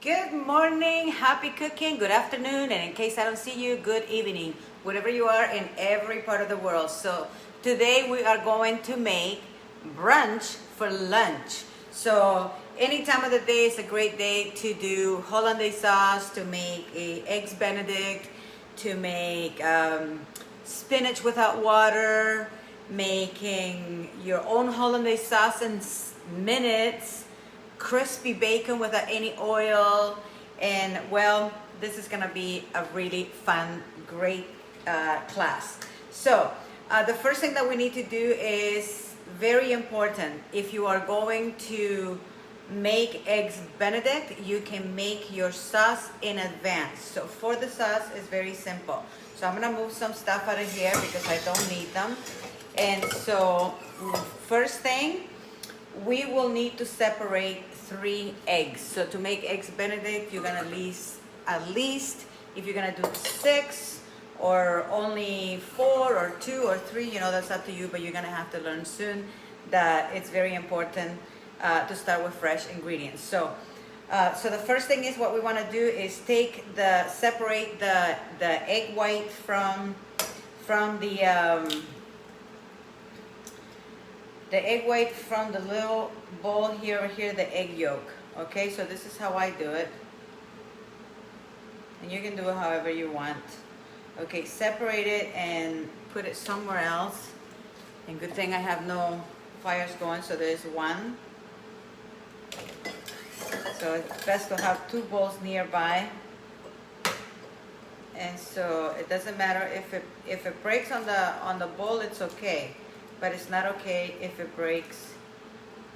Good morning, happy cooking, good afternoon, and in case I don't see you, good evening, wherever you are in every part of the world. So today we are going to make brunch for lunch. So any time of the day is a great day to do Hollandaise sauce, to make eggs Benedict, to make spinach without water, making your own Hollandaise sauce in minutes, crispy bacon without any oil, and well, this is gonna be a really fun, great class. So the first thing that we need to do is very important. If you are going to make eggs Benedict, you can make your sauce in advance. So for the sauce, it's very simple. So I'm gonna move some stuff out of here because I don't need them. And so first thing, we will need to separate 3 eggs. So to make eggs Benedict, you're gonna at least if you're gonna do 6 or only 4 or 2 or 3, that's up to you, but you're gonna have to learn soon that it's very important to start with fresh ingredients. So the first thing is what we want to do is separate the egg white from the egg white from the little bowl here, the egg yolk. Okay, so this is how I do it. And you can do it however you want. Okay, separate it and put it somewhere else. And good thing I have no fires going, so there's one. So it's best to have 2 bowls nearby. And so it doesn't matter if it breaks on the bowl, it's okay. But it's not okay if it breaks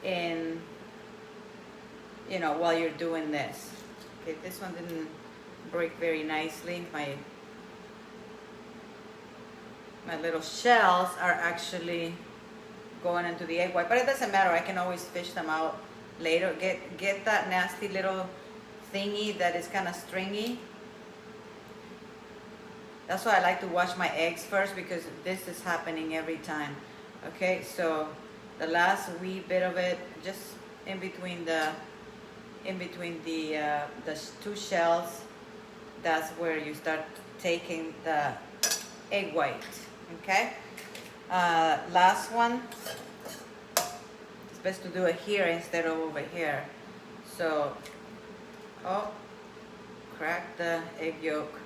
in, while you're doing this. Okay, this one didn't break very nicely. My little shells are actually going into the egg white, but it doesn't matter. I can always fish them out later. Get that nasty little thingy that is kind of stringy. That's why I like to wash my eggs first, because this is happening every time. Okay, so the last wee bit of it, just in between the 2 shells, that's where you start taking the egg white. Okay, last one. It's best to do it here instead of over here. So, crack the egg yolk.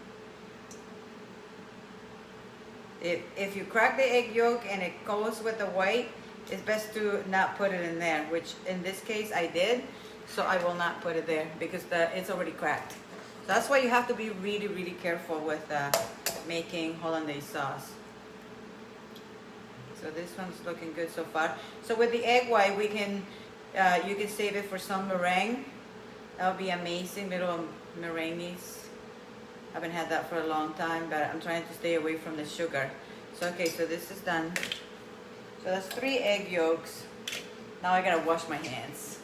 If you crack the egg yolk and it goes with the white, it's best to not put it in there, which in this case I did, so I will not put it there because it's already cracked. So that's why you have to be really, really careful with making Hollandaise sauce. So this one's looking good so far. So with the egg white, you can save it for some meringue. That would be amazing, little meringues. I haven't had that for a long time, but I'm trying to stay away from the sugar. So okay, so this is done. So that's 3 egg yolks. Now I gotta wash my hands.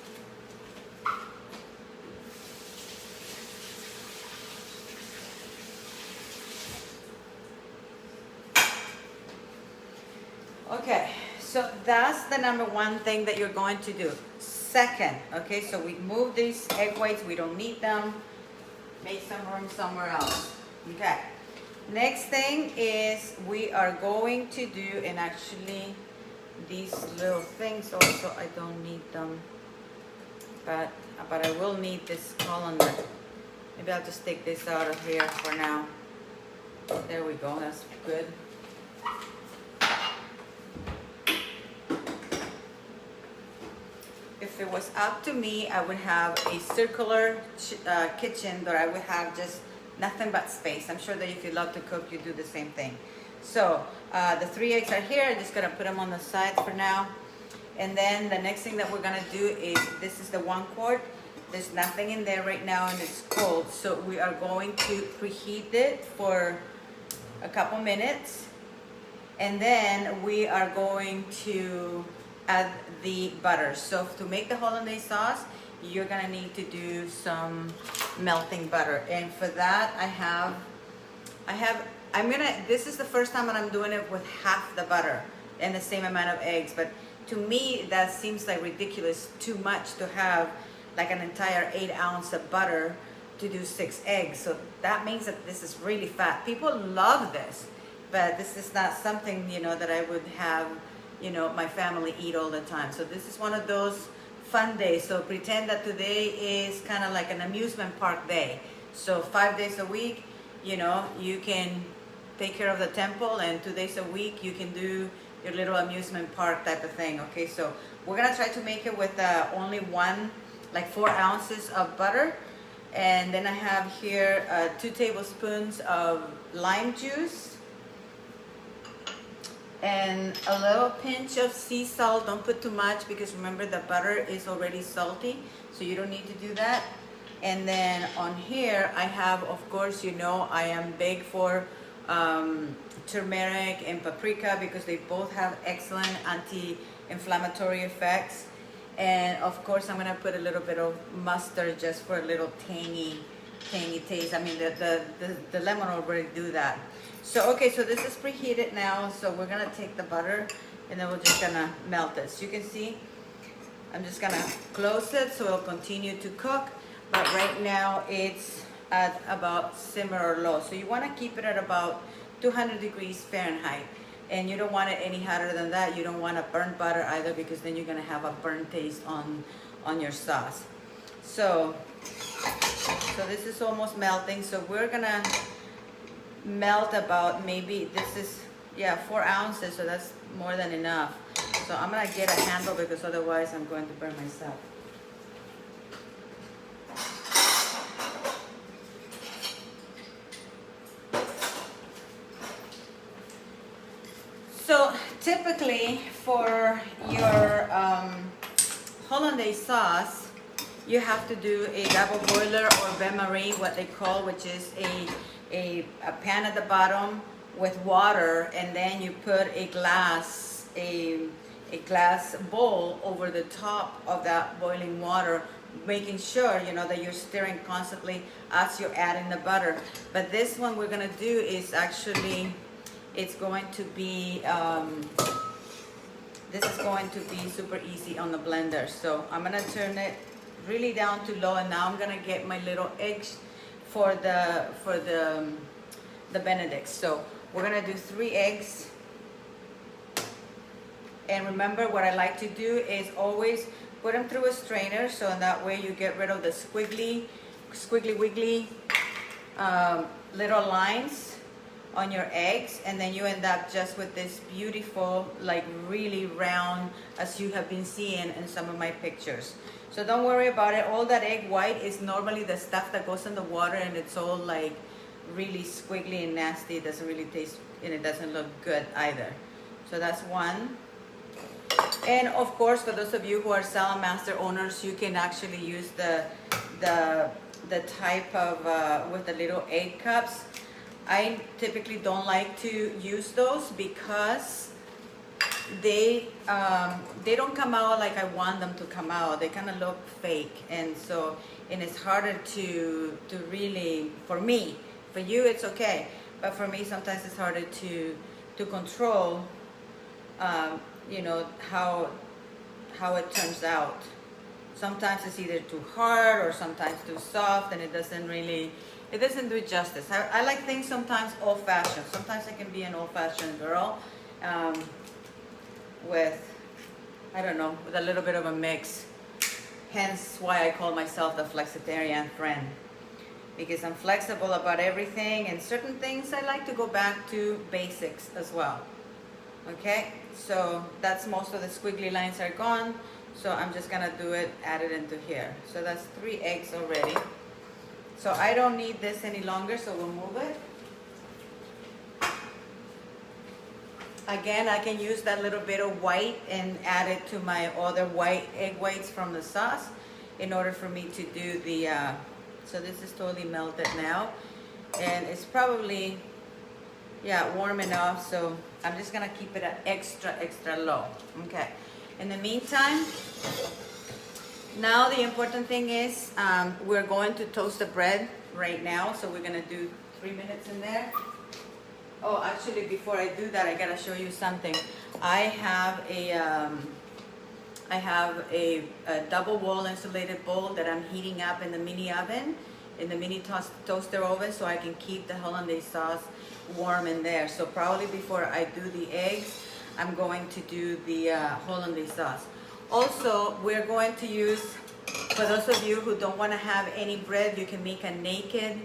Okay, so that's the number 1 thing that you're going to do. Second, okay, so we move these egg whites, we don't need them. Make some room somewhere else. Okay. Next thing is we are going to do, and actually these little things also I don't need them, but I will need this colander. Maybe I'll just take this out of here for now. There we go. That's good. If it was up to me, I would have a circular kitchen that I would have just nothing but space. I'm sure that if you love to cook, you do the same thing. So the 3 eggs are here. I'm just gonna put them on the side for now. And then the next thing that we're gonna do is, this is the 1 quart. There's nothing in there right now and it's cold. So we are going to preheat it for a couple minutes. And then we are going to add the butter. So to make the Hollandaise sauce, you're gonna need to do some melting butter. And for that, this is the first time that I'm doing it with half the butter and the same amount of eggs. But to me, that seems like ridiculous, too much to have like an entire 8 ounce of butter to do 6 eggs. So that means that this is really fat. People love this, but this is not something, you know, that I would have, you know, my family eat all the time. So this is one of those fun days. So pretend that today is kind of like an amusement park day. So 5 days a week, you know, you can take care of the temple, and 2 days a week you can do your little amusement park type of thing. Okay, so we're gonna try to make it with only like 4 ounces of butter. And then I have here 2 tablespoons of lime juice and a little pinch of sea salt. Don't put too much, because remember the butter is already salty, so you don't need to do that. And then on here I have, of course, you know, I am big for turmeric and paprika, because they both have excellent anti-inflammatory effects. And of course I'm gonna put a little bit of mustard just for a little tangy taste. I mean, the lemon will already do that. So okay, so this is preheated now, so we're gonna take the butter and then we're just gonna melt it. So you can see I'm just gonna close it so it'll continue to cook, but right now it's at about simmer or low. So you wanna keep it at about 200 degrees Fahrenheit. And you don't want it any hotter than that. You don't want to burn butter either, because then you're going to have a burnt taste on your sauce. So this is almost melting. So we're going to melt about, maybe this is, yeah, 4 ounces. So that's more than enough. So I'm going to get a handle, because otherwise I'm going to burn myself. So typically for your Hollandaise sauce, you have to do a double boiler or bain-marie, what they call, which is a pan at the bottom with water, and then you put a glass bowl over the top of that boiling water, making sure, you know, that you're stirring constantly as you're adding the butter. But this one we're gonna do is actually, it's going to be, this is going to be super easy on the blender. So I'm gonna turn it really down to low, and now I'm gonna get my little eggs for the Benedict. So we're gonna do 3 eggs. And remember, what I like to do is always put them through a strainer, so in that way you get rid of the squiggly wiggly little lines on your eggs, and then you end up just with this beautiful, like really round, as you have been seeing in some of my pictures. So don't worry about it. All that egg white is normally the stuff that goes in the water, and it's all like really squiggly and nasty. It doesn't really taste, and it doesn't look good either. So that's one. And of course, for those of you who are Salad Master owners, you can actually use the type of with the little egg cups. I typically don't like to use those, because they don't come out like I want them to come out. They kind of look fake, and so, and it's harder to really, for me. For you it's okay, but for me sometimes it's harder to control you know, how it turns out. Sometimes it's either too hard or sometimes too soft, and it doesn't do justice. I like things sometimes old-fashioned. Sometimes I can be an old-fashioned girl with, I don't know, with a little bit of a mix. Hence why I call myself the flexitarian friend, because I'm flexible about everything, and certain things I like to go back to basics as well. Okay, so that's, most of the squiggly lines are gone. So I'm just gonna do it, add it into here. So that's 3 eggs already. So I don't need this any longer, so we'll move it. Again, I can use that little bit of white and add it to my other white egg whites from the sauce in order for me to do the, so this is totally melted now. And it's probably, yeah, warm enough, so I'm just gonna keep it at extra low. Okay. In the meantime, now the important thing is we're going to toast the bread right now. So we're gonna do 3 minutes in there. Oh, actually, before I do that, I gotta show you something. I have I have a double wall insulated bowl that I'm heating up in the mini oven, in the mini toaster oven, so I can keep the hollandaise sauce warm in there. So probably before I do the eggs, I'm going to do the hollandaise sauce. Also, we're going to use, for those of you who don't want to have any bread, you can make a naked,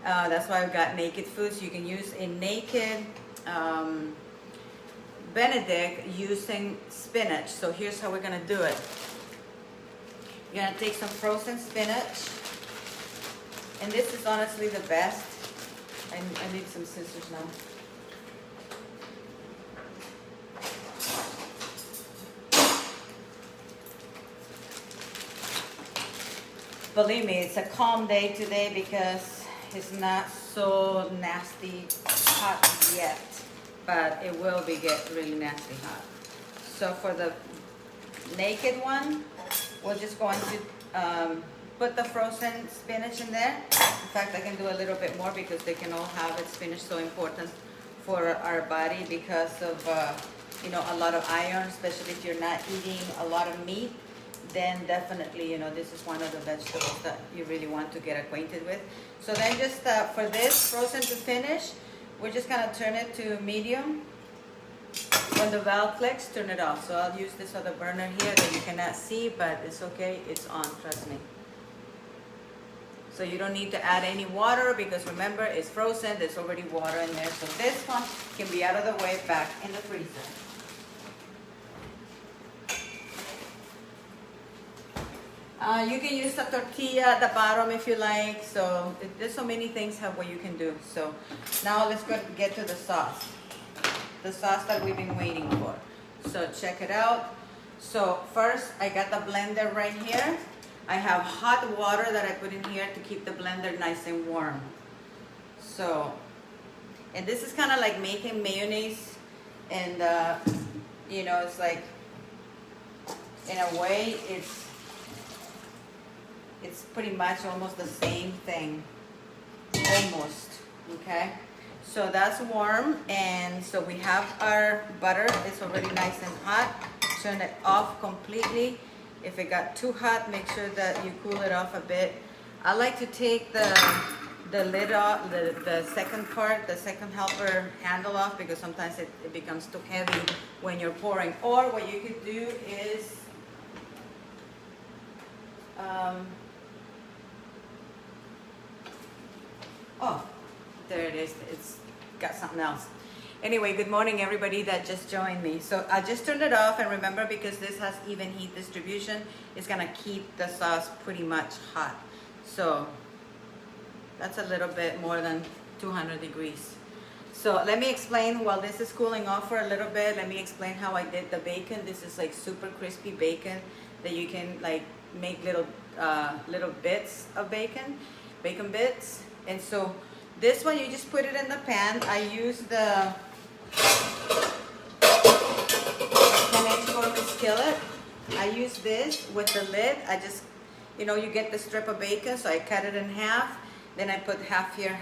that's why I've got naked foods. You can use a naked Benedict using spinach. So here's how we're gonna do it. You're gonna take some frozen spinach, and this is honestly the best. I need some scissors now. Believe me, it's a calm day today because it's not so nasty hot yet, but it will get really nasty hot. So for the naked one, we're just going to put the frozen spinach in there. In fact, I can do a little bit more because they can all have it. Spinach so important for our body because of you know, a lot of iron, especially if you're not eating a lot of meat. Then definitely, you know, this is one of the vegetables that you really want to get acquainted with. So then just for this frozen to finish, we're just gonna turn it to medium. When the valve clicks, turn it off. So I'll use this other burner here that you cannot see, but it's okay, it's on, trust me. So you don't need to add any water because remember, it's frozen, there's already water in there. So this one can be out of the way back in the freezer. You can use a tortilla at the bottom if you like. So there's so many things what you can do. So now let's get to the sauce. The sauce that we've been waiting for. So check it out. So first I got the blender right here. I have hot water that I put in here to keep the blender nice and warm. So, and this is kind of like making mayonnaise, and you know, it's like, in a way, it's pretty much almost the same thing, almost, okay? So that's warm, and so we have our butter. It's already nice and hot. Turn it off completely. If it got too hot, make sure that you cool it off a bit. I like to take the lid off, the second part, the second helper handle off, because sometimes it becomes too heavy when you're pouring. Or what you could do is, oh, there it is. It's got something else. Anyway, good morning everybody that just joined me. So I just turned it off, and remember, because this has even heat distribution, it's gonna keep the sauce pretty much hot. So that's a little bit more than 200 degrees. So let me explain, while this is cooling off for a little bit, let me explain how I did the bacon. This is like super crispy bacon that you can like make little bits of bacon bits. And so this one, you just put it in the pan. I use the 10-inch gourmet skillet. I use this with the lid. I just, you know, you get the strip of bacon, so I cut it in half. Then I put half here,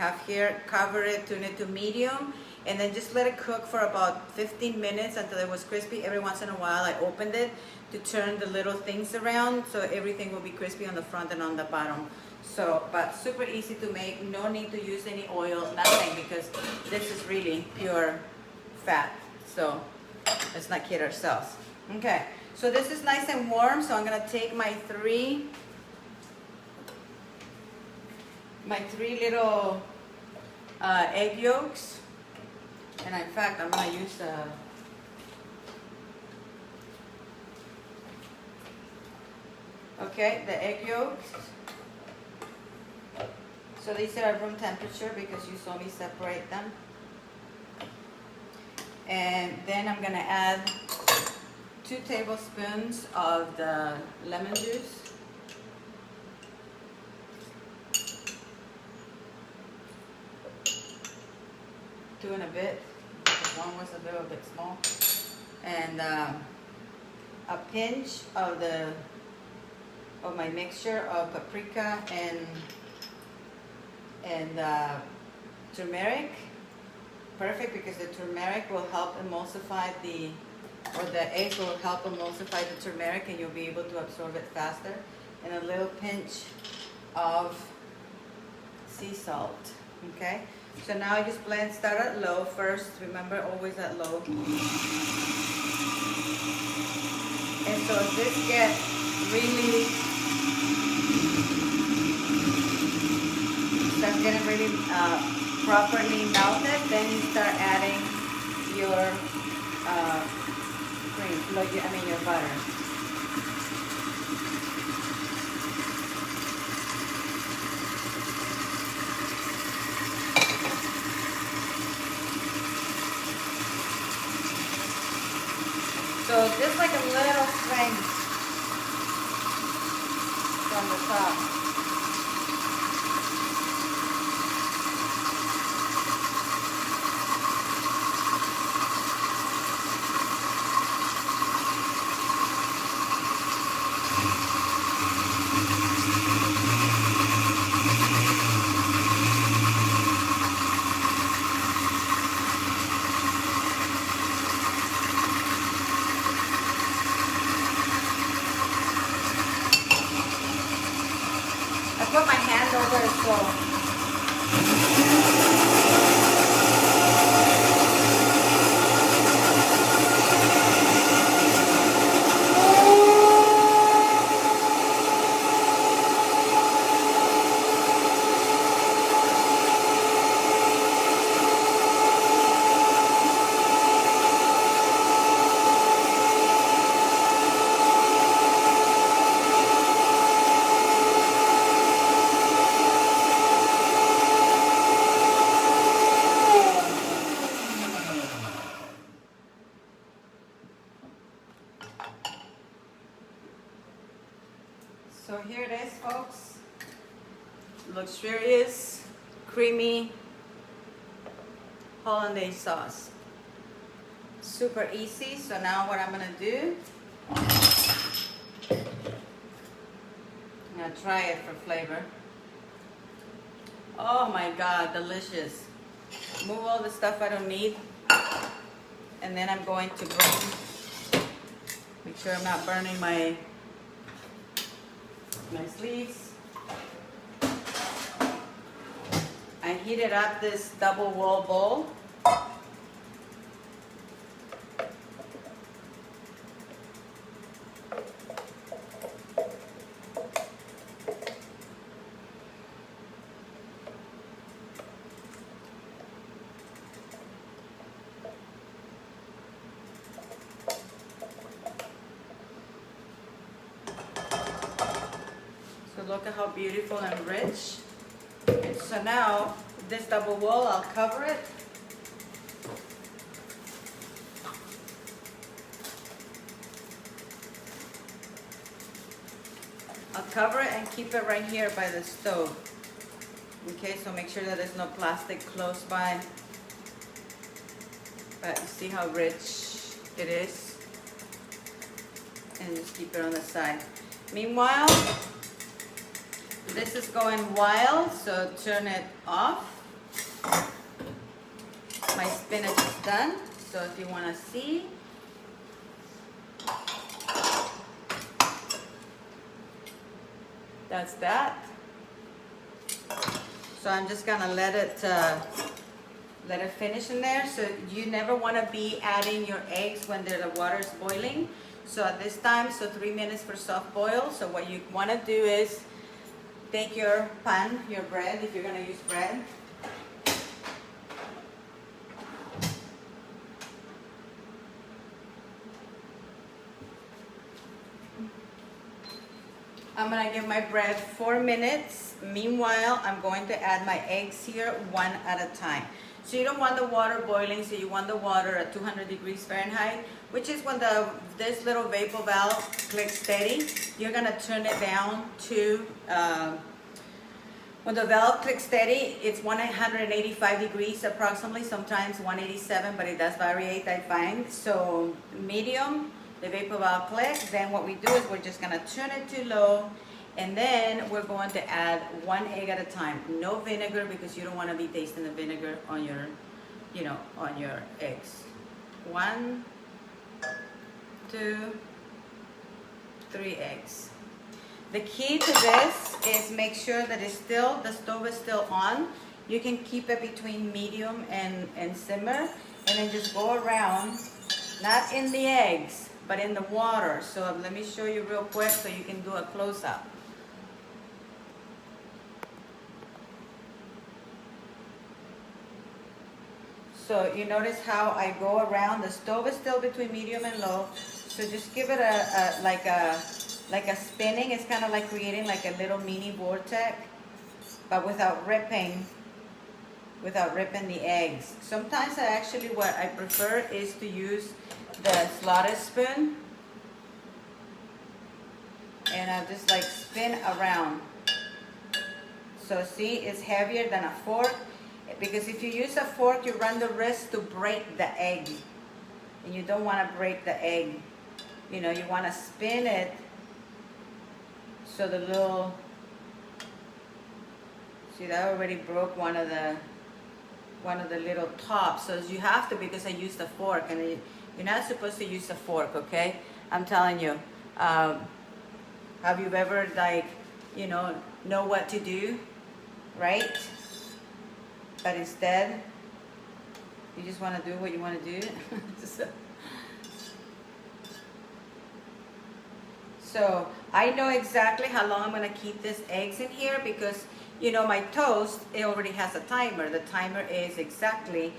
cover it, turn it to medium, and then just let it cook for about 15 minutes until it was crispy. Every once in a while, I opened it to turn the little things around, so everything will be crispy on the front and on the bottom. So, but super easy to make, no need to use any oil, nothing, because this is really pure fat. So let's not kid ourselves. Okay, so this is nice and warm, so I'm gonna take my three little egg yolks, and in fact, I'm gonna use the egg yolks. So these are room temperature because you saw me separate them. And then I'm gonna add 2 tablespoons of the lemon juice. Two and a bit, because one was a little bit small. And a pinch of my mixture of paprika and turmeric. Perfect, because the turmeric will help emulsify the or the eggs will help emulsify the turmeric and you'll be able to absorb it faster. And a little pinch of sea salt, okay? So now you just blend, start at low first. Remember, always at low. And so if this gets really, starts getting really properly melted, then you start adding your cream, your butter. So just like a little swing from the top. I put my hand over it so here it is, folks. Luxurious, creamy Hollandaise sauce. Super easy. So now what I'm gonna do, I'm gonna try it for flavor. Oh my God, delicious. Move all the stuff I don't need. And then I'm going to make sure I'm not burning my sleeves. I heated up this double wall bowl. Look at how beautiful and rich. And so now, this double wall, I'll cover it. I'll cover it and keep it right here by the stove. Okay, so make sure that there's no plastic close by. But you see how rich it is? And just keep it on the side. Meanwhile, this is going wild, so turn it off. My spinach is done, so if you want to see, that's that. So I'm just gonna let it finish in there. So you never want to be adding your eggs when the water is boiling. So at this time, so 3 minutes for soft boil. So what you want to do is take your pan, your bread, if you're going to use bread. I'm going to give my bread 4 minutes. Meanwhile, I'm going to add my eggs here one at a time. So you don't want the water boiling, so you want the water at 200 degrees Fahrenheit, which is when this little vapor valve clicks steady. You're going to turn it down to, when the valve clicks steady, it's 185 degrees approximately, sometimes 187, but it does variate, I find. So medium, the vapor valve clicks, then what we do is we're just going to turn it to low, and then we're going to add 1 egg at a time. No vinegar, because you don't want to be tasting the vinegar on your, on your eggs. 1, 2, 3 eggs. The key to this is make sure that the stove is still on. You can keep it between medium and simmer, and then just go around, not in the eggs, but in the water. So let me show you real quick so you can do a close-up. So you notice how I go around. The stove is still between medium and low. So just give it like a spinning. It's kind of like creating like a little mini vortex, but without ripping the eggs. Sometimes what I prefer is to use the slotted spoon, and I just like spin around. So see, it's heavier than a fork, because if you use a fork, you run the risk to break the egg, and you don't want to break the egg. You know, you want to spin it so the little, see, that already broke one of the little tops. So you have to, because I used a fork, and you're not supposed to use a fork, okay? I'm telling you. Have you ever, like, you know what to do, right? But instead, you just want to do what you want to do. So I know exactly how long I'm going to keep these eggs in here, because, you know, my toast, it already has a timer. The timer is exactly,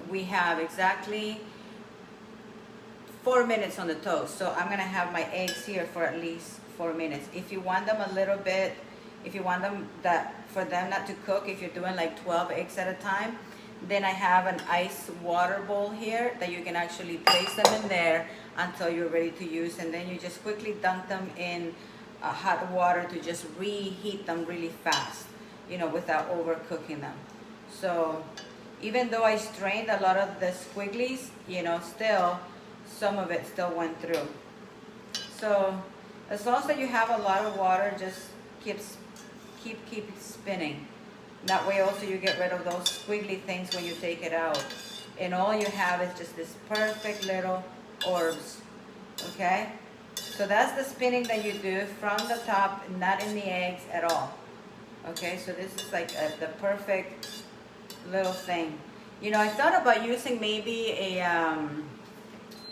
we have exactly 4 minutes on the toast. So I'm going to have my eggs here for at least 4 minutes. If you want them a little bit, if you want them for them not to cook, if you're doing like 12 eggs at a time, then I have an ice water bowl here that you can actually place them in there until you're ready to use, and then you just quickly dunk them in hot water to just reheat them really fast, you know, without overcooking them. So even though I strained a lot of the squigglies, you know, still some of it still went through. So as long as you have a lot of water, just keep spinning. That way also you get rid of those squiggly things when you take it out. And all you have is just this perfect little orbs, okay? So that's the spinning that you do from the top, not in the eggs at all. Okay, so this is like the perfect little thing. You know, I thought about using maybe a,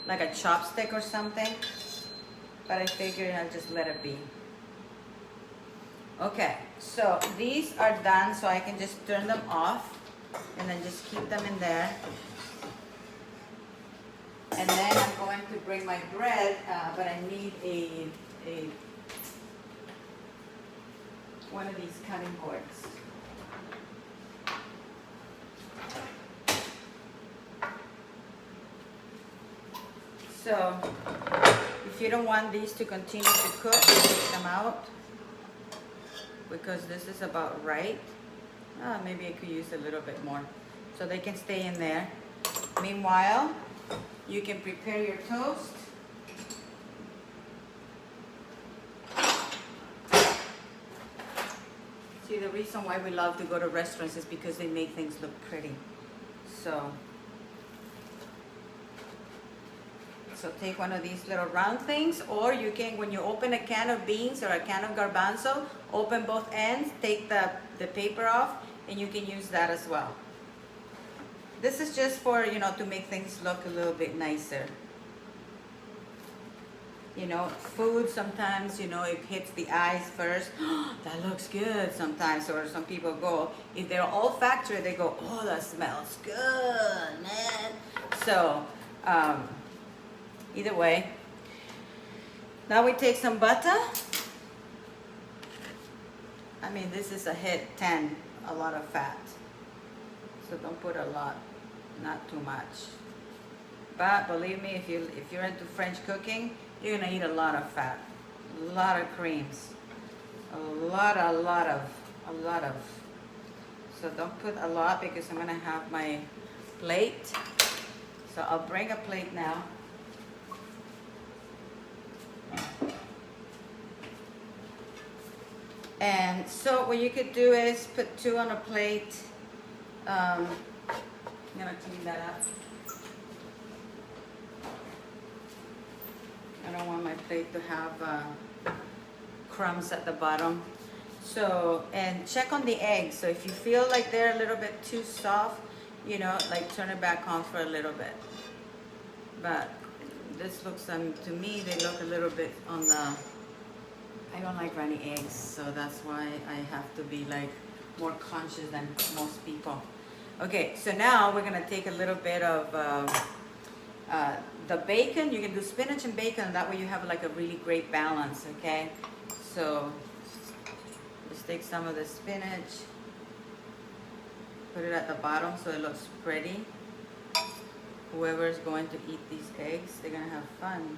like a chopstick or something, but I figured I'll just let it be. Okay, so these are done, so I can just turn them off and then just keep them in there. And then I'm going to bring my bread, but I need one of these cutting boards. So if you don't want these to continue to cook, take them out, because this is about right. Maybe I could use a little bit more, so they can stay in there. Meanwhile, you can prepare your toast. See, the reason why we love to go to restaurants is because they make things look pretty. So take one of these little round things, or you can, when you open a can of beans or a can of garbanzo, open both ends, take the paper off, and you can use that as well. This is just for, you know, to make things look a little bit nicer. You know, food sometimes, you know, it hits the eyes first. That looks good sometimes. Or some people go, if they're olfactory, they go, oh, that smells good, man. So, either way. Now we take some butter. I mean, this is a hit 10, a lot of fat. So don't put a lot, not too much. But believe me, if you're into French cooking, you're gonna eat a lot of fat, a lot of creams, a lot of. So don't put a lot, because I'm gonna have my plate. So I'll bring a plate now. And so what you could do is put 2 on a plate. I'm gonna clean that up. I don't want my plate to have crumbs at the bottom. So, and check on the eggs. So if you feel like they're a little bit too soft, you know, like turn it back on for a little bit. But this looks, to me, they look a little bit on the, I don't like runny eggs, so that's why I have to be like more conscious than most people. Okay, so now we're gonna take a little bit of the bacon. You can do spinach and bacon, and that way you have like a really great balance, okay? So just take some of the spinach, put it at the bottom so it looks pretty. Whoever is going to eat these eggs, they're gonna have fun.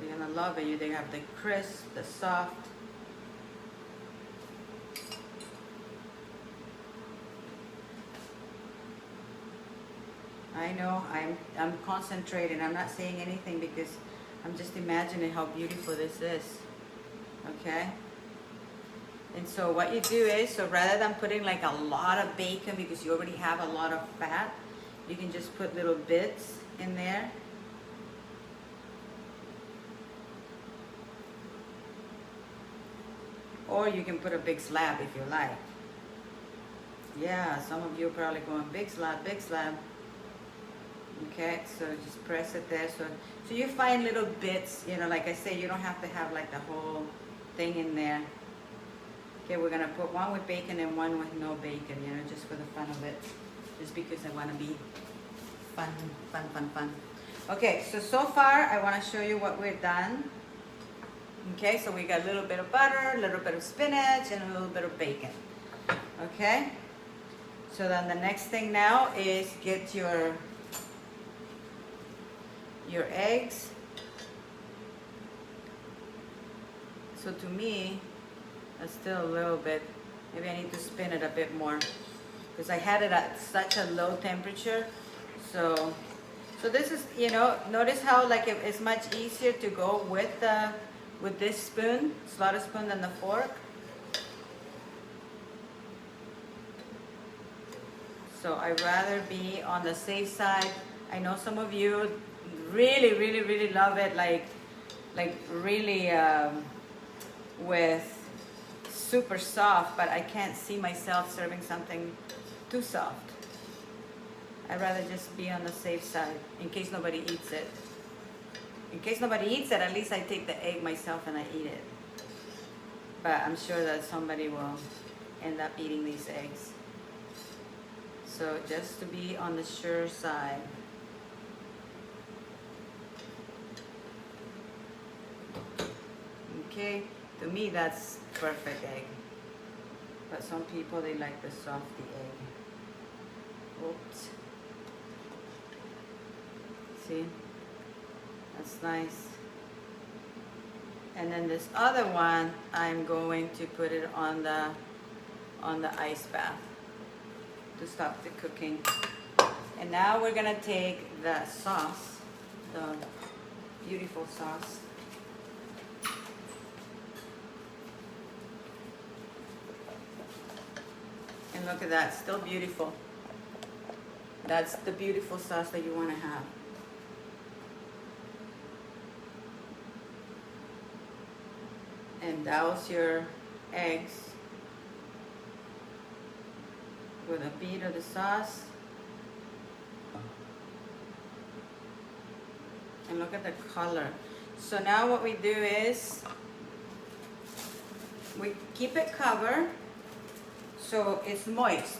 They're gonna love it. They have the crisp, the soft. I know, I'm concentrating. I'm not saying anything because I'm just imagining how beautiful this is. Okay? And so what you do is, so rather than putting like a lot of bacon because you already have a lot of fat, you can just put little bits in there. Or you can put a big slab if you like. Yeah, some of you are probably going big slab, big slab. Okay, so just press it there. So you find little bits, you know, like I say, you don't have to have like the whole thing in there. Okay, we're gonna put one with bacon and one with no bacon, you know, just for the fun of it. Just because I wanna be fun. Okay, so far I wanna show you what we've done. Okay, so we got a little bit of butter, a little bit of spinach, and a little bit of bacon. Okay, so then the next thing now is get your eggs. So to me, that's still a little bit, maybe I need to spin it a bit more because I had it at such a low temperature. So this is, you know, notice how like it's much easier to go with this spoon, slaughter spoon, than the fork. So I'd rather be on the safe side. I know some of you really love it, like really with super soft, but I can't see myself serving something too soft. I'd rather just be on the safe side in case nobody eats it. In case nobody eats it, at least I take the egg myself and I eat it. But I'm sure that somebody will end up eating these eggs. So just to be on the sure side. Okay, to me that's perfect egg. But some people, they like the softy egg. Oops. See? That's nice. And then this other one, I'm going to put it on the ice bath to stop the cooking. And now we're gonna take the sauce, the beautiful sauce. And look at that, still beautiful. That's the beautiful sauce that you want to have. And douse your eggs with a bead of the sauce. And look at the color. So now what we do is we keep it covered so it's moist.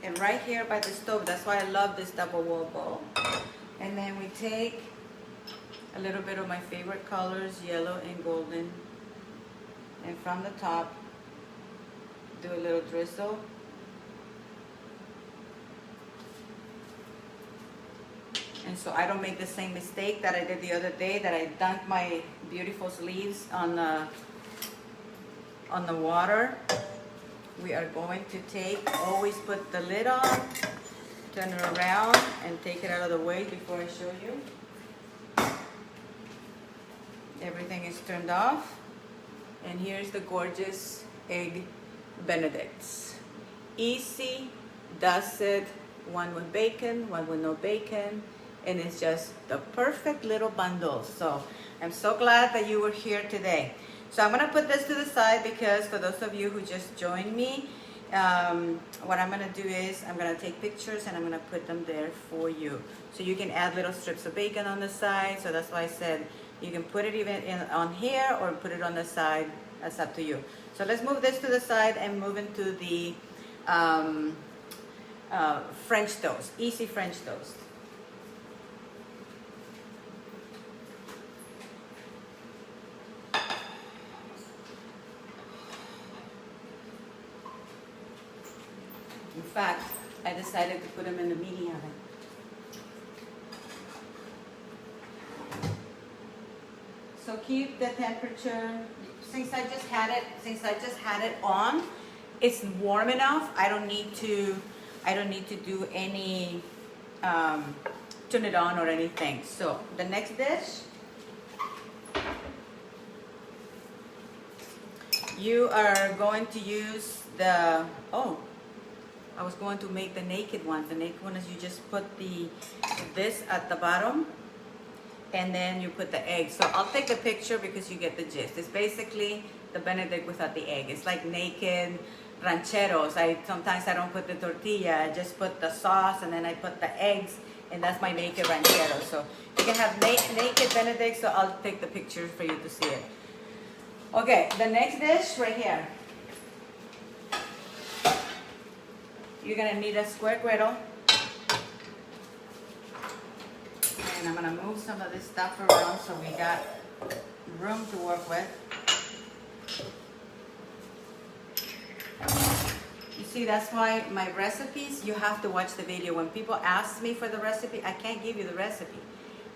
And right here by the stove, that's why I love this double wall bowl. And then we take a little bit of my favorite colors, yellow and golden. And from the top, do a little drizzle. And so I don't make the same mistake that I did the other day, that I dunked my beautiful leaves on the water. We are going to always put the lid on, turn it around, and take it out of the way before I show you. Everything is turned off. And here's the gorgeous egg Benedicts. Easy, does it, one with bacon, one with no bacon. and it's just the perfect little bundle. So I'm so glad that you were here today. So I'm gonna put this to the side because for those of you who just joined me, what I'm gonna do is I'm gonna take pictures and I'm gonna put them there for you. So you can add little strips of bacon on the side. So that's why I said you can put it even on here or put it on the side. That's up to you. So let's move this to the side and move into the French toast, easy French toast. In fact, I decided to put them in the mini oven. So keep the temperature. Since I just had it on, it's warm enough. I don't need to do any turn it on or anything. So the next dish, you are going to use the I was going to make the naked ones. The naked one is you just put this at the bottom, and then you put the egg. So I'll take the picture because you get the gist. It's basically the Benedict without the egg. It's like naked rancheros. Sometimes I don't put the tortilla. I just put the sauce, and then I put the eggs, and that's my naked ranchero. So you can have naked Benedict. So I'll take the picture for you to see it. Okay, the next dish right here. You're gonna need a square griddle. And I'm gonna move some of this stuff around so we got room to work with. You see, that's why my recipes, you have to watch the video. When people ask me for the recipe, I can't give you the recipe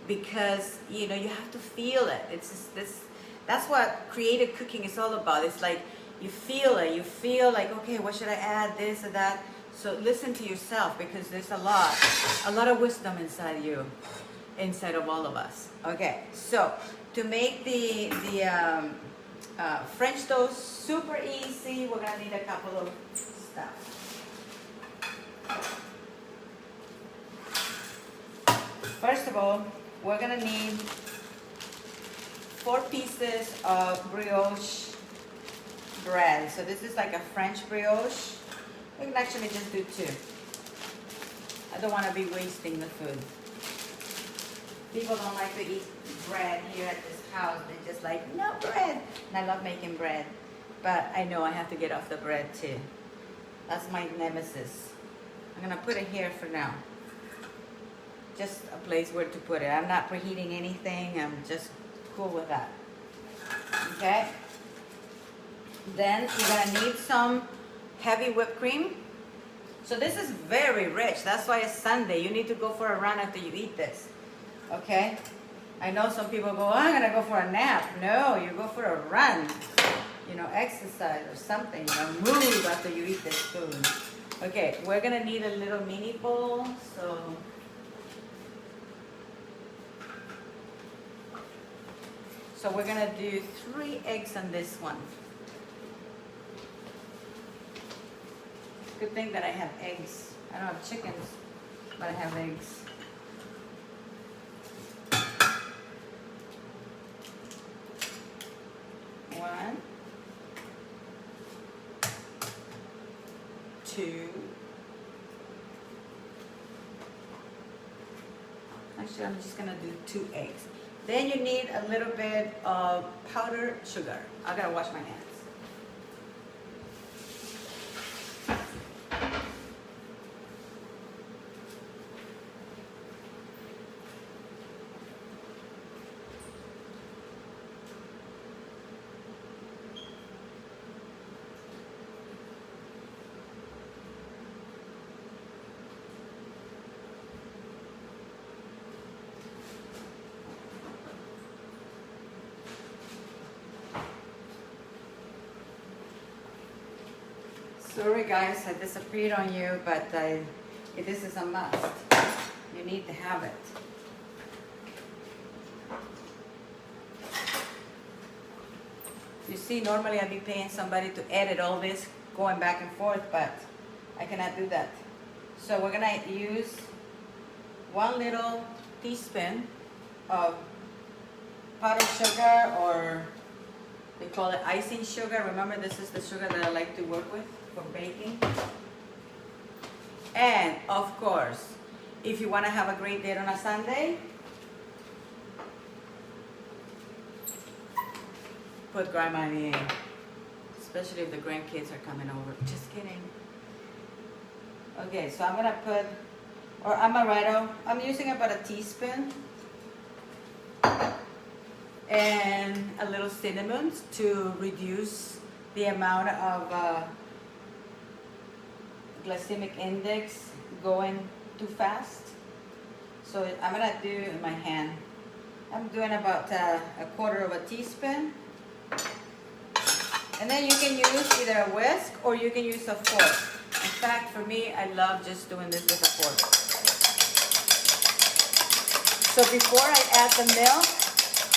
because, you know, you have to feel it. It's just this, that's what creative cooking is all about. It's like you feel it. You feel like, okay, what should I add, this or that? So listen to yourself because there's a lot of wisdom inside you, inside of all of us. Okay, so to make the French toast super easy, we're gonna need a couple of stuff. First of all, we're gonna need 4 pieces of brioche bread. So this is like a French brioche. We can actually just do 2. I don't want to be wasting the food. People don't like to eat bread here at this house. They're just like, no bread. And I love making bread. But I know I have to get off the bread too. That's my nemesis. I'm going to put it here for now. Just a place where to put it. I'm not preheating anything. I'm just cool with that. Okay? Then you're going to need some heavy whipped cream. So this is very rich. That's why it's Sunday. You need to go for a run after you eat this. Okay? I know some people go, oh, I'm going to go for a nap. No, you go for a run. You know, exercise or something. You know, move after you eat this food. Okay, we're going to need a little mini bowl. So we're going to do 3 eggs on this one. Good thing that I have eggs. I don't have chickens, but I have eggs. One, 2. Actually, I'm just gonna do 2 eggs. Then you need a little bit of powdered sugar. I gotta wash my hands. Sorry guys, I disappeared on you, but this is a must. You need to have it. You see, normally I'd be paying somebody to edit all this going back and forth, but I cannot do that. So we're gonna use 1 little teaspoon of powdered sugar, or they call it icing sugar. Remember, this is the sugar that I like to work with for baking. And of course, if you want to have a great date on a Sunday, put grandma in, especially if the grandkids are coming over. Just kidding. Okay, so I'm gonna put, or amaretto, I'm using about a teaspoon, and a little cinnamon to reduce the amount of glycemic index going too fast. So I'm gonna do in my hand. I'm doing about a quarter of a teaspoon. And then you can use either a whisk or you can use a fork. In fact, for me, I love just doing this with a fork. So before I add the milk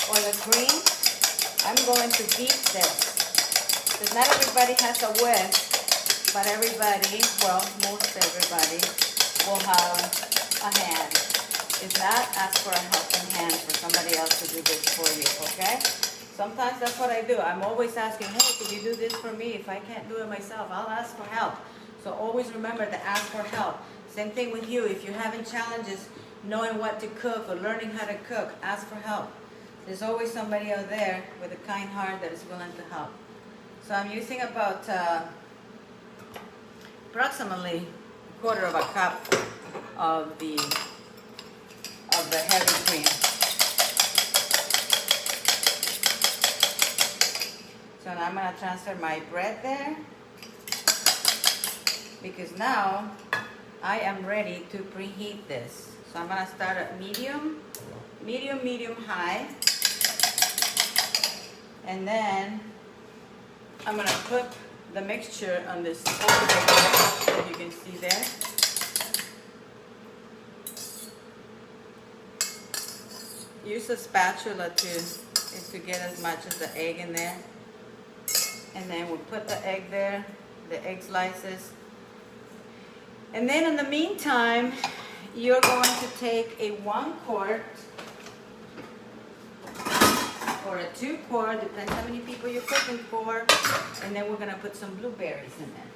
or the cream, I'm going to beat this. Because not everybody has a whisk, but everybody, well, most everybody, will have a hand. If not, ask for a helping hand for somebody else to do this for you, okay? Sometimes that's what I do. I'm always asking, hey, can you do this for me? If I can't do it myself, I'll ask for help. So always remember to ask for help. Same thing with you. If you're having challenges knowing what to cook or learning how to cook, ask for help. There's always somebody out there with a kind heart that is willing to help. So I'm using about approximately a quarter of a cup of the heavy cream. So now I'm going to transfer my bread there, because now I am ready to preheat this. So I'm going to start at medium, high, and then I'm going to put the mixture on this overhead that you can see there. Use a spatula to get as much of the egg in there. And then we'll put the egg there, the egg slices. And then in the meantime, you're going to take a 1 quart or a 2 quart, depends how many people you're cooking for. And then we're going to put some blueberries in there.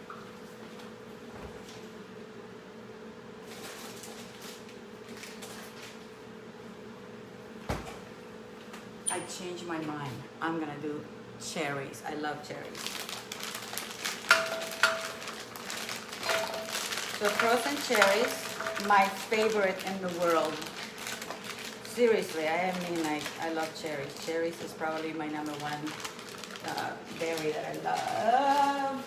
I changed my mind. I'm going to do cherries. I love cherries. So frozen cherries, my favorite in the world. Seriously, I love cherries. Cherries is probably my number one berry that I love.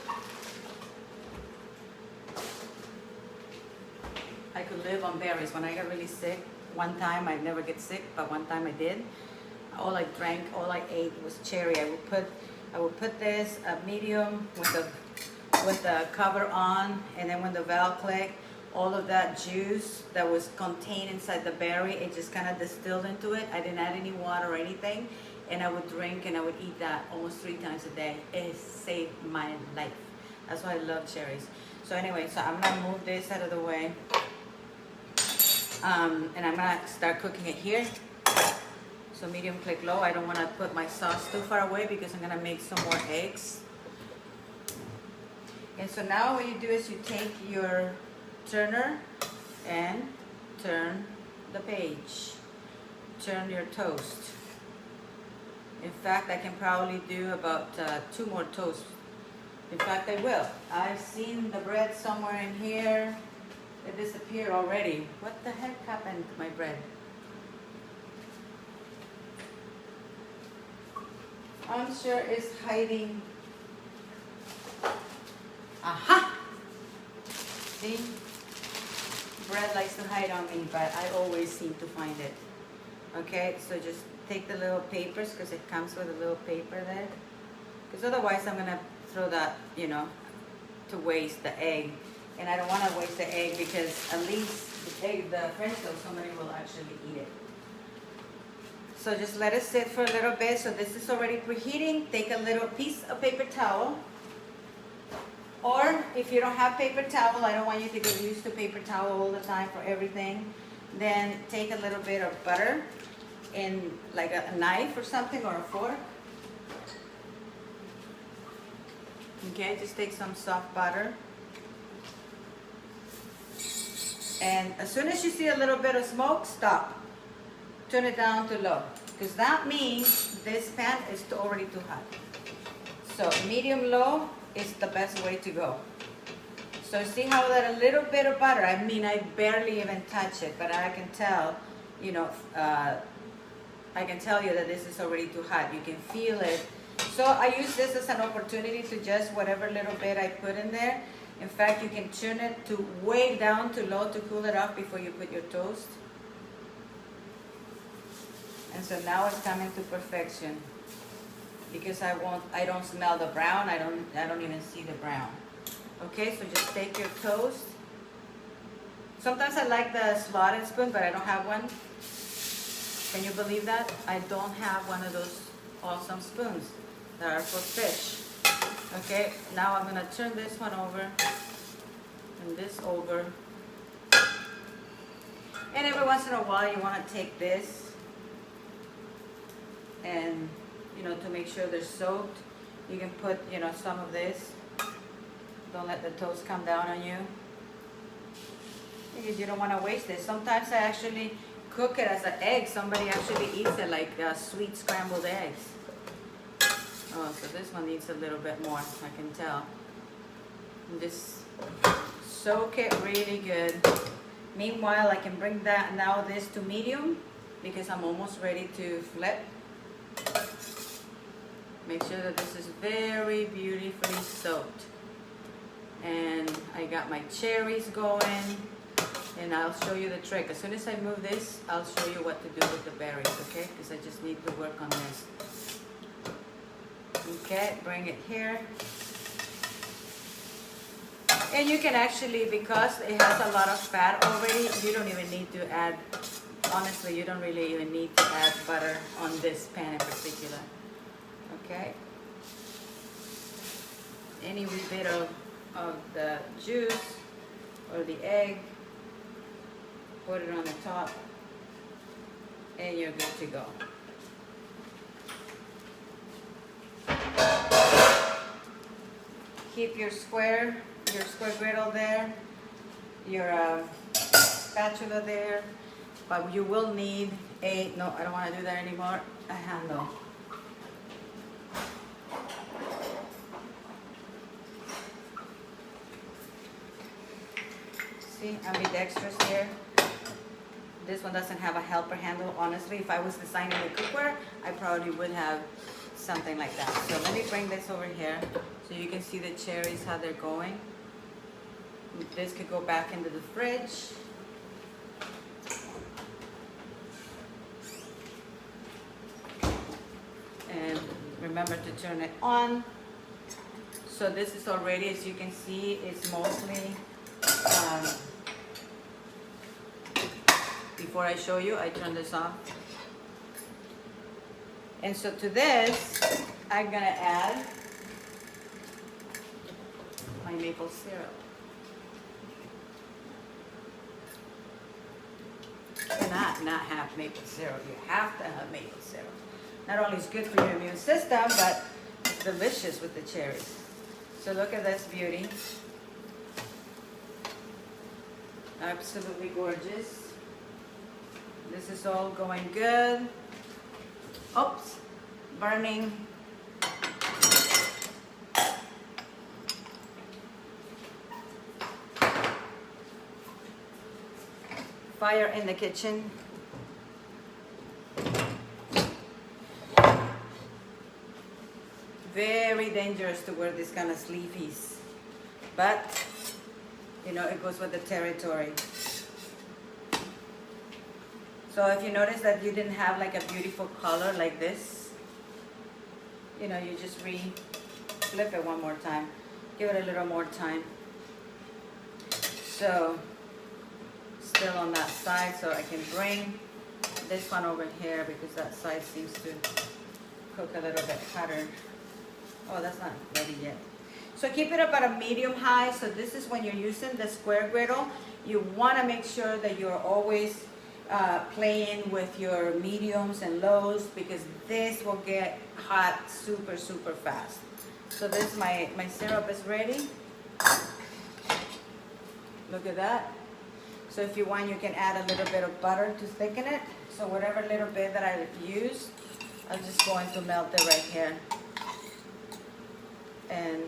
I could live on berries. When I got really sick, one time, I never get sick, but one time I did. All I drank, all I ate was cherry. I would put this at medium with the cover on, and then when the valve clicked, all of that juice that was contained inside the berry, it just kind of distilled into it. I didn't add any water or anything, and I would drink and I would eat that almost 3 times a day. It saved my life. That's why I love cherries. So anyway, so I'm gonna move this out of the way, and I'm gonna start cooking it here. So medium click low. I don't want to put my sauce too far away because I'm going to make some more eggs. And so now what you do is you take your turner and turn the page. Turn your toast. In fact, I can probably do about 2 more toasts. In fact, I will. I've seen the bread somewhere in here. It disappeared already. What the heck happened to my bread? I'm sure it's hiding. Aha! See? Bread likes to hide on me, but I always seem to find it. Okay, so just take the little papers, because it comes with a little paper there. Because otherwise I'm going to throw that, to waste the egg. And I don't want to waste the egg, because at least the egg, the French toast, somebody will actually eat it. So just let it sit for a little bit. So this is already preheating. Take a little piece of paper towel. Or if you don't have paper towel, I don't want you to get used to paper towel all the time for everything. then take a little bit of butter in like a knife or something, or a fork. Okay, just take some soft butter. And as soon as you see a little bit of smoke, stop. Turn it down to low, because that means this pan is already too hot. So medium low is the best way to go. So see how that a little bit of butter, I mean I barely even touch it, but I can tell, you know, I can tell you that this is already too hot. You can feel it. So I use this as an opportunity to just whatever little bit I put in there. In fact, you can turn it to way down to low to cool it off before you put your toast. And so now it's coming to perfection, because I don't smell the brown. I don't even see the brown. Okay, so just take your toast. Sometimes I like the slotted spoon, but I don't have one. Can you believe that? I don't have one of those awesome spoons that are for fish. Okay, now I'm gonna turn this one over and this over. And every once in a while you wanna take this and, you know, to make sure they're soaked, you can put, you know, some of this. Don't let the toast come down on you, because you don't wanna waste it. Sometimes I actually cook it as an egg. Somebody actually eats it like sweet scrambled eggs. Oh, so this one needs a little bit more, I can tell. And just soak it really good. Meanwhile, I can bring that now this to medium, because I'm almost ready to flip. Make sure that this is very beautifully soaked. And I got my cherries going, and I'll show you the trick. As soon as I move this, I'll show you what to do with the berries, okay? Because I just need to work on this. Okay, bring it here. And you can actually, because it has a lot of fat already, you don't even need to add, honestly, you don't really even need to add butter on this pan in particular. Okay? Any wee bit of the juice or the egg, put it on the top, and you're good to go. Keep your square griddle there, your spatula there, but you will need no, I don't want to do that anymore, a handle. See, ambidextrous here. This one doesn't have a helper handle. Honestly, if I was designing the cookware, I probably would have something like that. So let me bring this over here so you can see the cherries, how they're going. This could go back into the fridge. And remember to turn it on. So this is already, as you can see, it's mostly, before I show you, I turn this off. And so to this, I'm gonna add my maple syrup. You cannot not have maple syrup. You have to have maple syrup. Not only is it good for your immune system, but it's delicious with the cherries. So look at this beauty. Absolutely gorgeous. This is all going good. Oops, burning. Fire in the kitchen. Very dangerous to wear this kind of sleeveys, but you know, it goes with the territory. So if you notice that you didn't have like a beautiful color like this, you know, you just flip it one more time. Give it a little more time. So still on that side, so I can bring this one over here because that side seems to cook a little bit hotter. Oh, that's not ready yet. So keep it up at a medium high. So this is when you're using the square griddle. You want to make sure that you're always playing with your mediums and lows, because this will get hot super, super fast. So this, my syrup is ready. Look at that. So if you want, you can add a little bit of butter to thicken it. So whatever little bit that I used, I'm just going to melt it right here. And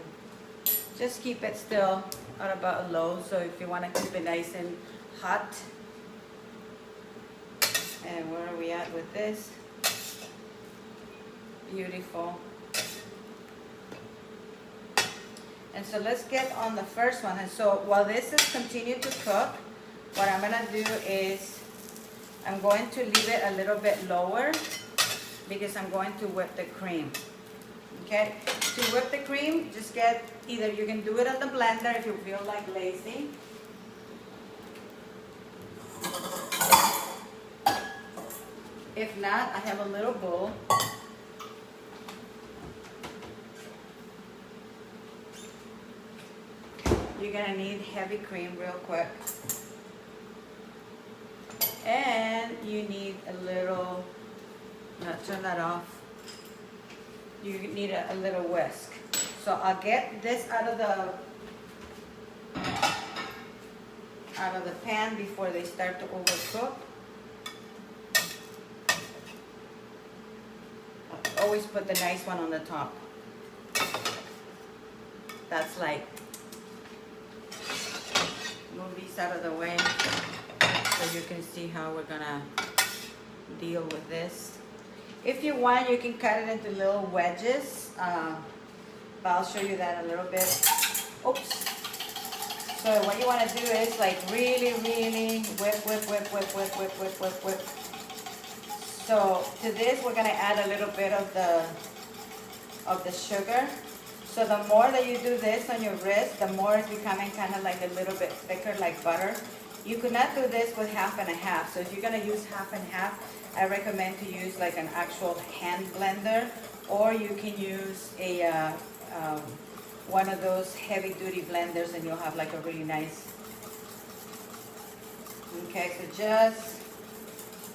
just keep it still at about low. So if you want to keep it nice and hot. And where are we at with this? Beautiful. And so let's get on the first one. And so while this is continuing to cook, what I'm gonna do is I'm going to leave it a little bit lower because I'm going to whip the cream. Okay? To whip the cream, just get, either you can do it on the blender if you feel like lazy. If not, I have a little bowl. You're gonna need heavy cream real quick. And you need a little, turn that off. You need a little whisk. So I'll get this out of the pan before they start to overcook. Always put the nice one on the top. That's like, move these out of the way so you can see how we're gonna deal with this. If you want, you can cut it into little wedges, but I'll show you that a little bit. Oops. So what you want to do is like really, really whip, whip, whip, whip, whip, whip, whip, whip, whip. So to this, we're gonna add a little bit of the sugar. So the more that you do this on your wrist, the more it's becoming kind of like a little bit thicker, like butter. You could not do this with half and a half. So if you're gonna use half and half, I recommend to use like an actual hand blender, or you can use a one of those heavy-duty blenders, and you'll have like a really nice. Okay, so just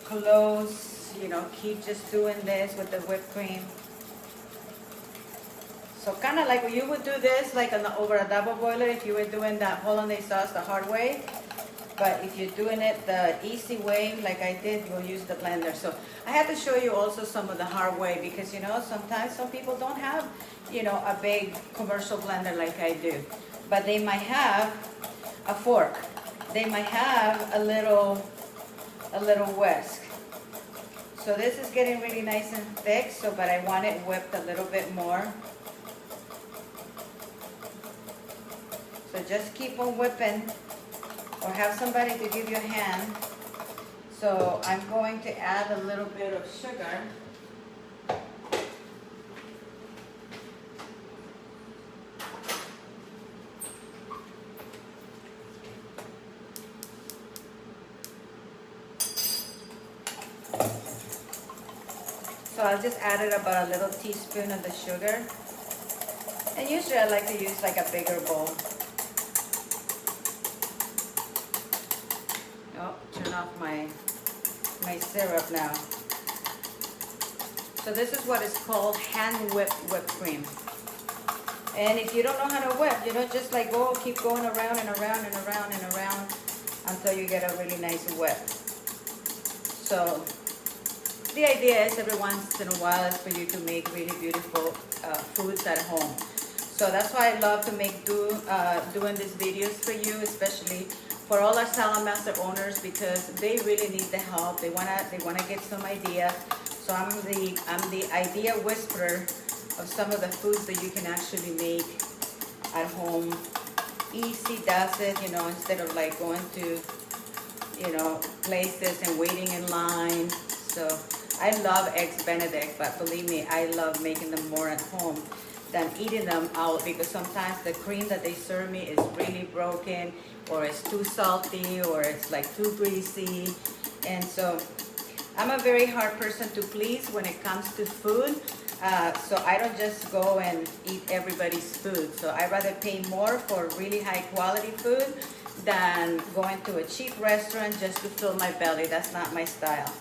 close. You know, keep just doing this with the whipped cream. So kind of like you would do this like over a double boiler if you were doing that Hollandaise sauce the hard way. But if you're doing it the easy way, like I did, you'll use the blender. So I had to show you also some of the hard way because, you know, sometimes some people don't have, you know, a big commercial blender like I do. But they might have a fork. They might have a little whisk. So this is getting really nice and thick, so but I want it whipped a little bit more. So just keep on whipping, or have somebody to give you a hand. So I'm going to add a little bit of sugar. So I'll just add it about a little teaspoon of the sugar. And usually I like to use like a bigger bowl. Oh, turn off my syrup now. So this is what is called hand whipped whipped cream. And if you don't know how to whip, you don't just like keep going around and around and around and around until you get a really nice whip. So the idea is every once in a while is for you to make really beautiful foods at home. So that's why I love to make doing these videos for you, especially for all our salad master owners, because they really need the help. They wanna get some idea. So I'm the idea whisperer of some of the foods that you can actually make at home. Easy does it, you know, instead of like going to, you know, places and waiting in line. So I love eggs Benedict, but believe me, I love making them more at home than eating them out, because sometimes the cream that they serve me is really broken, or it's too salty, or it's like too greasy. And so I'm a very hard person to please when it comes to food. So I don't just go and eat everybody's food. So I rather pay more for really high quality food than going to a cheap restaurant just to fill my belly. That's not my style.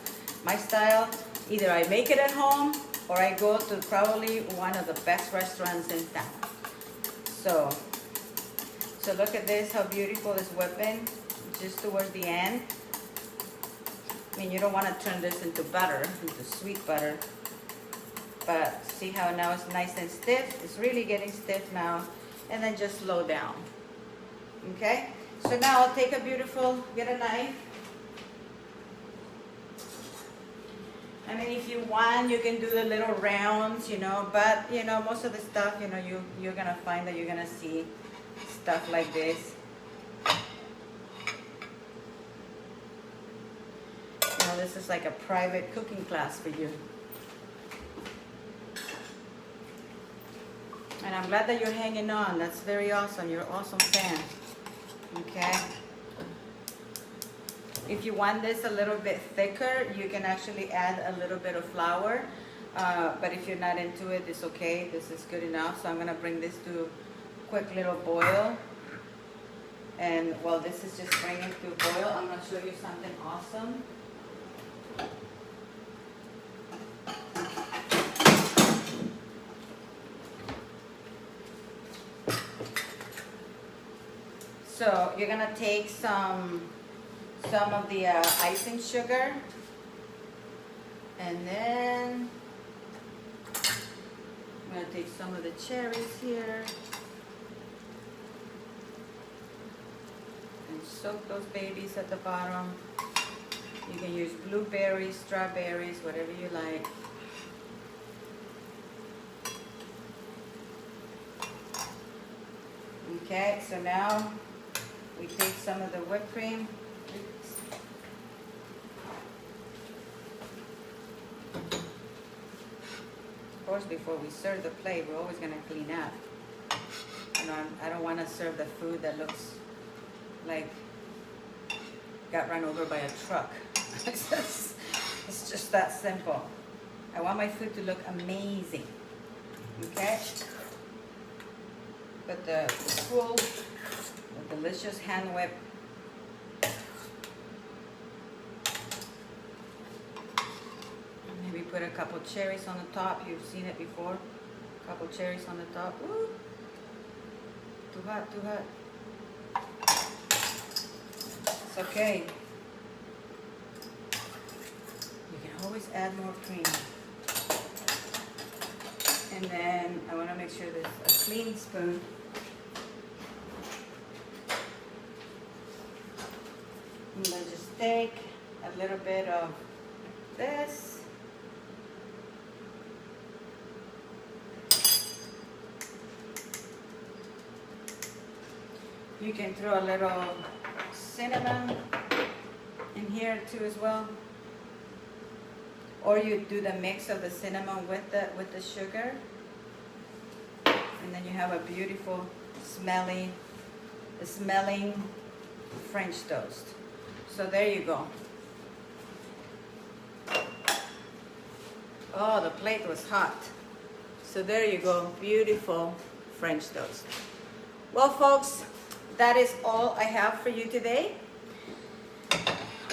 My style, either I make it at home or I go to probably one of the best restaurants in town. So look at this, how beautiful it's whipping just towards the end. I mean, you don't want to turn this into butter, into sweet butter. But see how now it's nice and stiff? It's really getting stiff now. And then just slow down. Okay? So now I'll take get a knife. I mean, if you want, you can do the little rounds, you know, but, you know, most of the stuff, you know, you're going to find that you're going to see stuff like this. You know, this is like a private cooking class for you. And I'm glad that you're hanging on. That's very awesome. You're an awesome fan. Okay? If you want this a little bit thicker, you can actually add a little bit of flour. But if you're not into it, it's okay. This is good enough. So I'm going to bring this to a quick little boil. And while this is just bringing to boil, I'm going to show you something awesome. So you're going to take some of the icing sugar, and then I'm going to take some of the cherries here and soak those babies at the bottom. You can use blueberries, strawberries, whatever you like. Okay, so now we take some of the whipped cream. Of course, before we serve the plate, we're always going to clean up. You know, I don't want to serve the food that looks like got run over by a truck. It's just that simple. I want my food to look amazing. Okay? But the cool, the delicious hand whip. Maybe put a couple cherries on the top. You've seen it before. A couple cherries on the top. Ooh. Too hot, too hot. It's okay. You can always add more cream. And then I want to make sure there's a clean spoon. And then just take a little bit of this. You can throw a little cinnamon in here too as well. Or you do the mix of the cinnamon with the sugar. And then you have a beautiful smelling French toast. So there you go. Oh, the plate was hot. So there you go, beautiful French toast. Well, folks, that is all I have for you today.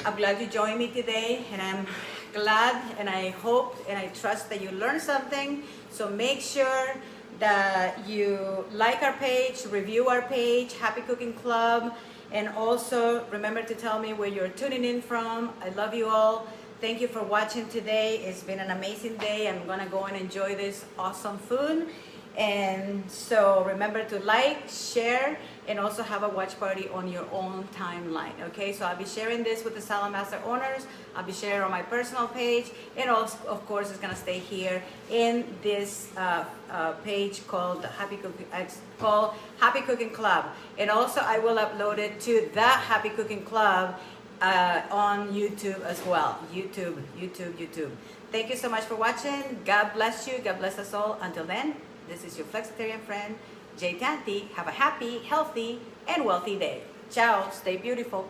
I'm glad you joined me today, and I'm glad and I hope and I trust that you learned something. So make sure that you like our page, review our page, Happy Cooking Club, and also remember to tell me where you're tuning in from. I love you all. Thank you for watching today. It's been an amazing day. I'm gonna go and enjoy this awesome food. And so remember to like, share, and also have a watch party on your own timeline. Okay, so I'll be sharing this with the Salad Master owners. I'll be sharing on my personal page, and also, of course, it's gonna stay here in this page called Happy Cooking Club. And also, I will upload it to the Happy Cooking Club on YouTube as well. YouTube. Thank you so much for watching. God bless you. God bless us all. Until then, this is your flexitarian friend, Jay Tanti. Have a happy, healthy, and wealthy day. Ciao. Stay beautiful.